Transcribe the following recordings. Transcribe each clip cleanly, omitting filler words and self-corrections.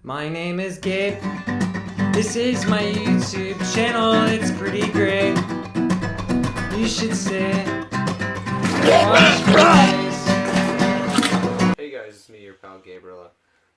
My name is Gabe. This is my YouTube channel. It's pretty great. You should sit and watch plays. Hey guys, it's me, your pal Gabriella.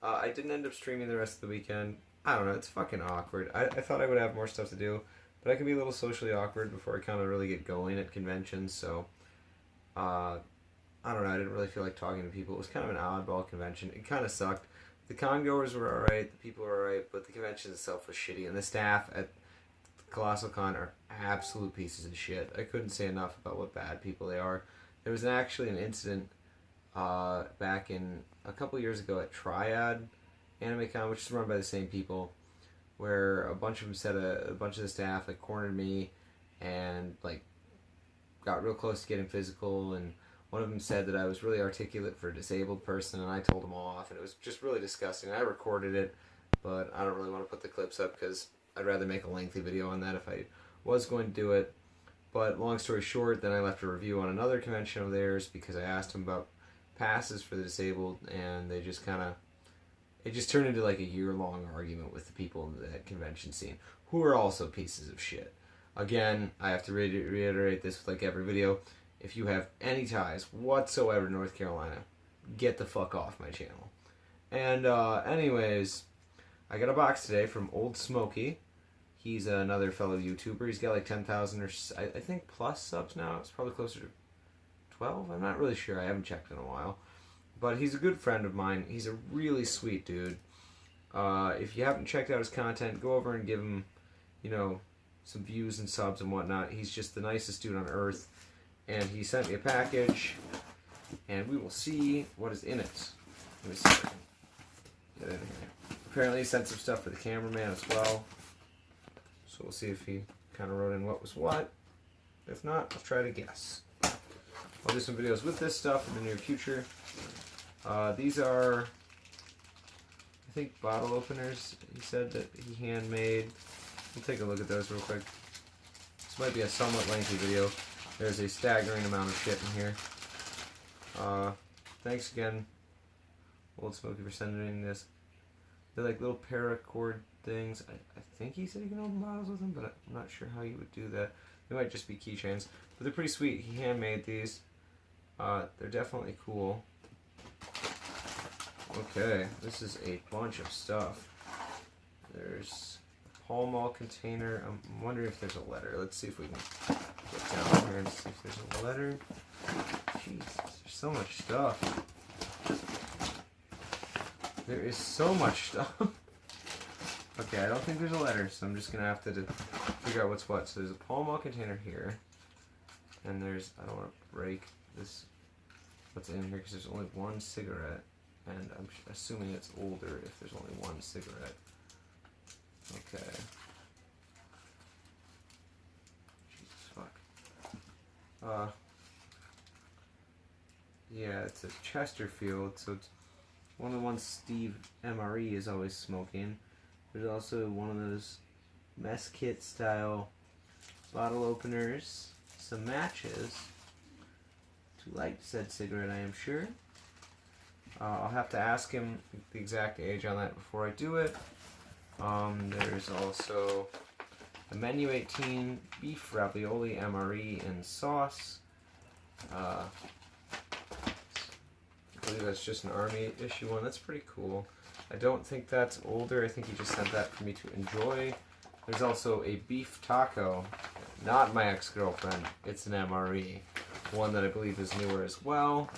I didn't end up streaming the rest of the weekend. I don't know, it's fucking awkward. I thought I would have more stuff to do, but I can be a little socially awkward before I kind of really get going at conventions, so I don't know, I didn't really feel like talking to people. It was kind of an oddball convention. It kind of sucked. The con goers were alright, the people were alright, but the convention itself was shitty, and the staff at Colossal Con are absolute pieces of shit. I couldn't say enough about what bad people they are. There was actually an incident back in a couple years ago at Triad Anime Con, which is run by the same people, where a bunch of them said a bunch of the staff like cornered me and like got real close to getting physical, and one of them said that I was really articulate for a disabled person, and I told them off, and it was just really disgusting. I recorded it, but I don't really want to put the clips up because I'd rather make a lengthy video on that if I was going to do it. But long story short, then I left a review on another convention of theirs because I asked them about passes for the disabled, and they just kind of, it just turned into like a year-long argument with the people in that convention scene, who are also pieces of shit. Again, I have to reiterate this with like every video. If you have any ties whatsoever to North Carolina, get the fuck off my channel. And anyways, I got a box today from Oldsmokey. He's another fellow YouTuber. He's got like 10,000 or I think plus subs now. It's probably closer to 12. I'm not really sure. I haven't checked in a while. But he's a good friend of mine. He's a really sweet dude. If you haven't checked out his content, go over and give him, you know, some views and subs and whatnot. He's just the nicest dude on earth. And he sent me a package, and we will see what is in it. Let me see if I can get in here. Apparently he sent some stuff for the cameraman as well. So we'll see if he kind of wrote in what was what. If not, I'll try to guess. I'll do some videos with this stuff in the near future. These are, I think, bottle openers. He said that he handmade. We'll take a look at those real quick. This might be a somewhat lengthy video. There's a staggering amount of shit in here. Thanks again, Oldsmokey, for sending this. They're like little paracord things. I think he said you can open bottles with them, but I'm not sure how you would do that. They might just be keychains, but they're pretty sweet. He handmade these. They're definitely cool. Okay, this is a bunch of stuff. There's a Pall Mall container. I'm wondering if there's a letter. Let's see if we can get down here and see if there's a letter. Jesus, there's so much stuff. There is so much stuff. Okay, I don't think there's a letter, so I'm just going to have to figure out what's what. So there's a Pall Mall container here. And there's, I don't want to break this, what's in here, because there's only one cigarette. And I'm assuming it's older if there's only one cigarette. Okay. Jesus fuck. Yeah, it's a Chesterfield, so it's one of the ones Steve MRE is always smoking. There's also one of those mess kit style bottle openers, some matches to light said cigarette, I am sure. I'll have to ask him the exact age on that before I do it. There's also a Menu 18 beef ravioli MRE and sauce. I believe that's just an Army issue one. That's pretty cool. I don't think that's older. I think he just sent that for me to enjoy. There's also a beef taco. Not my ex-girlfriend. It's an MRE. One that I believe is newer as well.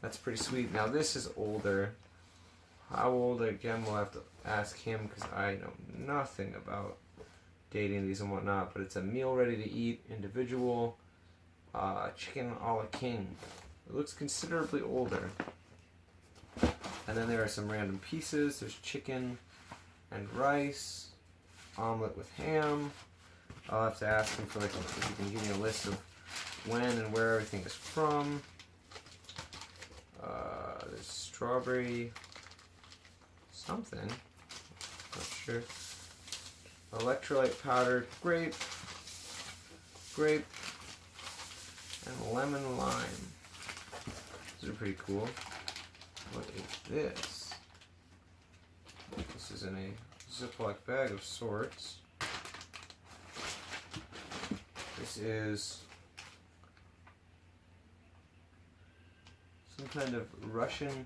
That's pretty sweet. Now this is older. How old, again, we'll have to ask him because I know nothing about dating these and whatnot. But it's a meal ready to eat individual chicken a la king. It looks considerably older. And then there are some random pieces. There's chicken and rice, omelet with ham. I'll have to ask him for like if he can give me a list of when and where everything is from. There's strawberry something, not sure. Electrolyte powder, grape, and lemon lime. These are pretty cool. What is this? This is goes in a Ziploc bag of sorts. This is some kind of Russian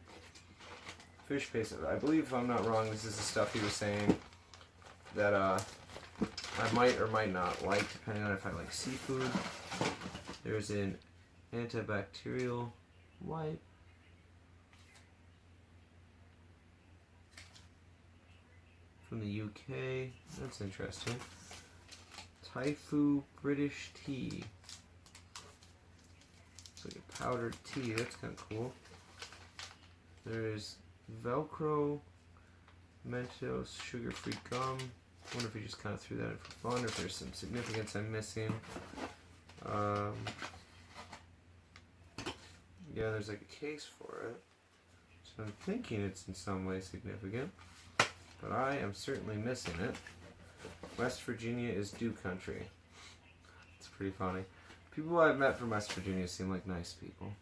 fish paste. I believe, if I'm not wrong, this is the stuff he was saying that I might or might not like, depending on if I like seafood. There's an antibacterial wipe. From the UK. That's interesting. Taifu British tea. It's like a powdered tea. That's kind of cool. There's Velcro Mentos sugar-free gum. I wonder if he just kind of threw that in for fun, or if there's some significance I'm missing. Yeah, there's like a case for it. So I'm thinking it's in some way significant. But I am certainly missing it. West Virginia is dew country. It's pretty funny. People I've met from West Virginia seem like nice people.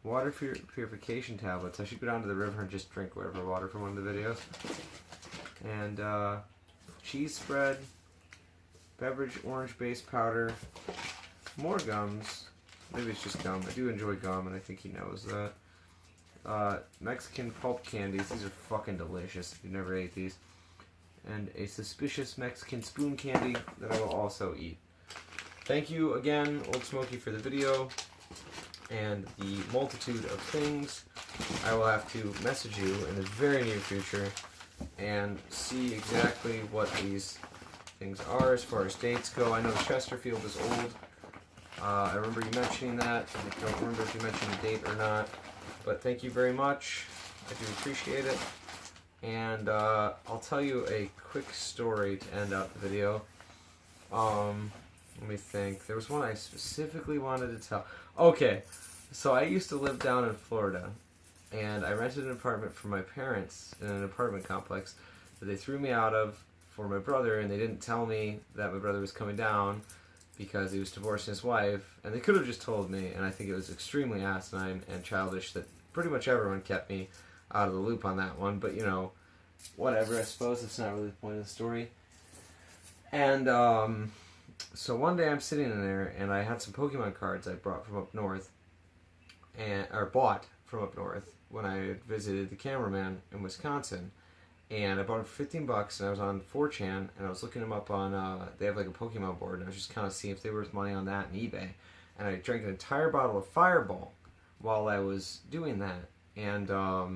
Water purification tablets. I should go down to the river and just drink whatever water from one of the videos. And cheese spread, beverage orange base powder, more gums. Maybe it's just gum. I do enjoy gum, and I think he knows that. Mexican pulp candies. These are fucking delicious if you've never ate these. And a suspicious Mexican spoon candy that I will also eat. Thank you again, Oldsmokey, for the video and the multitude of things. I will have to message you in the very near future and see exactly what these things are as far as dates go. I know Chesterfield is old. I remember you mentioning that. I don't remember if you mentioned a date or not. But thank you very much. I do appreciate it. And I'll tell you a quick story to end out the video. Let me think. There was one I specifically wanted to tell. Okay, so I used to live down in Florida. And I rented an apartment for my parents in an apartment complex that they threw me out of for my brother. And they didn't tell me that my brother was coming down because he was divorcing his wife, and they could have just told me, and I think it was extremely asinine and childish that pretty much everyone kept me out of the loop on that one, but you know, whatever, I suppose it's not really the point of the story. And so one day I'm sitting in there, and I had some Pokemon cards I brought from up north, or bought from up north when I visited the cameraman in Wisconsin. And I bought them for $15, and I was on 4chan, and I was looking them up on, they have like a Pokemon board, and I was just kind of seeing if they were worth money on that and eBay. And I drank an entire bottle of Fireball while I was doing that. And all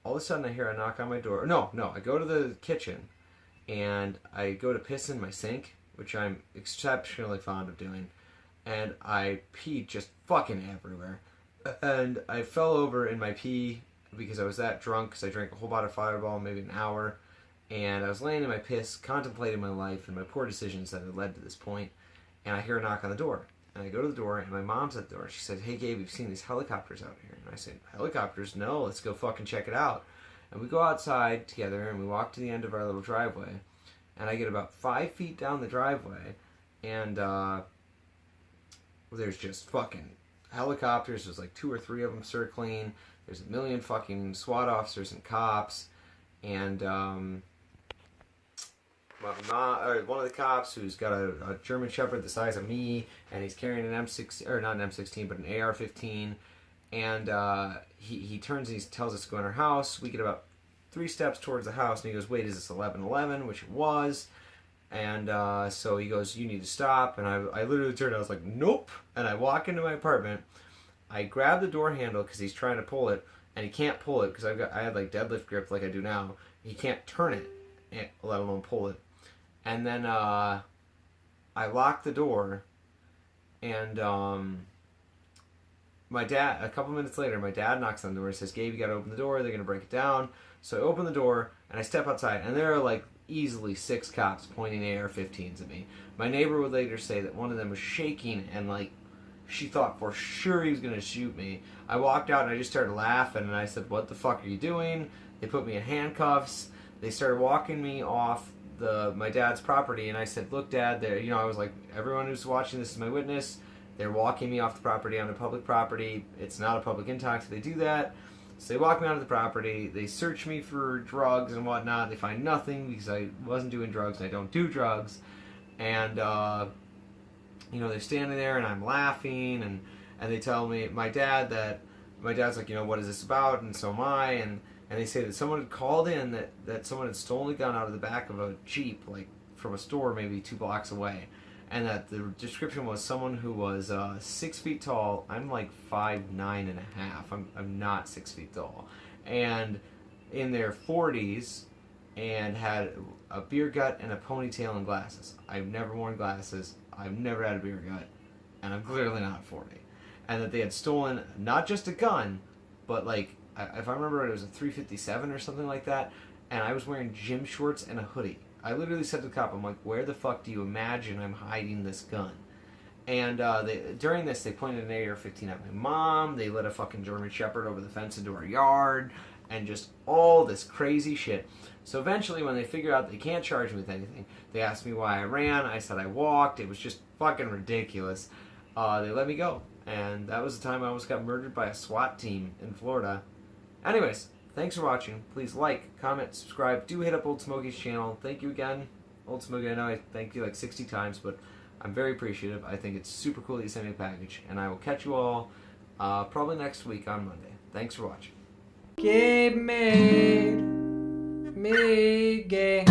of a sudden I hear a knock on my door. No, I go to the kitchen, and I go to piss in my sink, which I'm exceptionally fond of doing. And I peed just fucking everywhere. And I fell over in my pee, because I was that drunk, because I drank a whole bottle of Fireball in maybe an hour, and I was laying in my piss, contemplating my life and my poor decisions that had led to this point, and I hear a knock on the door, and I go to the door, and my mom's at the door. She said, "Hey Gabe, you've seen these helicopters out here?" And I said, "Helicopters? No, let's go fucking check it out." And we go outside together, and we walk to the end of our little driveway, and I get about 5 feet down the driveway, and there's just fucking helicopters. There's like 2 or 3 of them circling. There's a million fucking SWAT officers and cops, and one of the cops who's got a German Shepherd the size of me, and he's carrying an M16, or not an M16, but an AR-15, and he turns and he tells us to go in our house. We get about 3 steps towards the house, and he goes, "Wait, is this 1111?" Which it was. And so he goes, "You need to stop." And I literally turned, I was like, "Nope." And I walk into my apartment. I grab the door handle because he's trying to pull it, and he can't pull it because I had like deadlift grip like I do now. He can't turn it, let alone pull it. And then I lock the door, and my dad, a couple minutes later, my dad knocks on the door and says, "Gabe, you gotta open the door, they're gonna break it down." So I open the door, and I step outside, and there are like easily 6 cops pointing AR-15s at me. My neighbor would later say that one of them was shaking, and like, she thought for sure he was going to shoot me. I walked out and I just started laughing, and I said, "What the fuck are you doing?" They put me in handcuffs. They started walking me off my dad's property, and I said, "Look, Dad, I was like, everyone who's watching this is my witness. They're walking me off the property onto public property. It's not a public intox if they do that." So they walk me onto the property. They search me for drugs and whatnot. They find nothing because I wasn't doing drugs and I don't do drugs. And, they're standing there and I'm laughing and they tell me, my dad's like, what is this about? And so am I. And they say that someone had called in that someone had stolen a gun out of the back of a Jeep, like from a store maybe 2 blocks away. And that the description was someone who was 6 feet tall. I'm like 5'9" and a half. I'm not 6 feet tall. And in their 40s and had a beer gut and a ponytail and glasses. I've never worn glasses. I've never had a beer gut. And I'm clearly not 40. And that they had stolen not just a gun, but like, if I remember it was a 357 or something like that. And I was wearing gym shorts and a hoodie. I literally said to the cop, I'm like, where the fuck do you imagine I'm hiding this gun? And during this, they pointed an AR-15 at my mom. They let a fucking German Shepherd over the fence into our yard. And just all this crazy shit. So eventually, when they figure out they can't charge me with anything, they asked me why I ran. I said I walked. It was just fucking ridiculous. They let me go. And that was the time I almost got murdered by a SWAT team in Florida. Anyways, thanks for watching. Please like, comment, subscribe. Do hit up Oldsmokey's channel. Thank you again, Oldsmokey. I know I thanked you like 60 times, but I'm very appreciative. I think it's super cool that you sent me a package. And I will catch you all probably next week on Monday. Thanks for watching. Que me gay.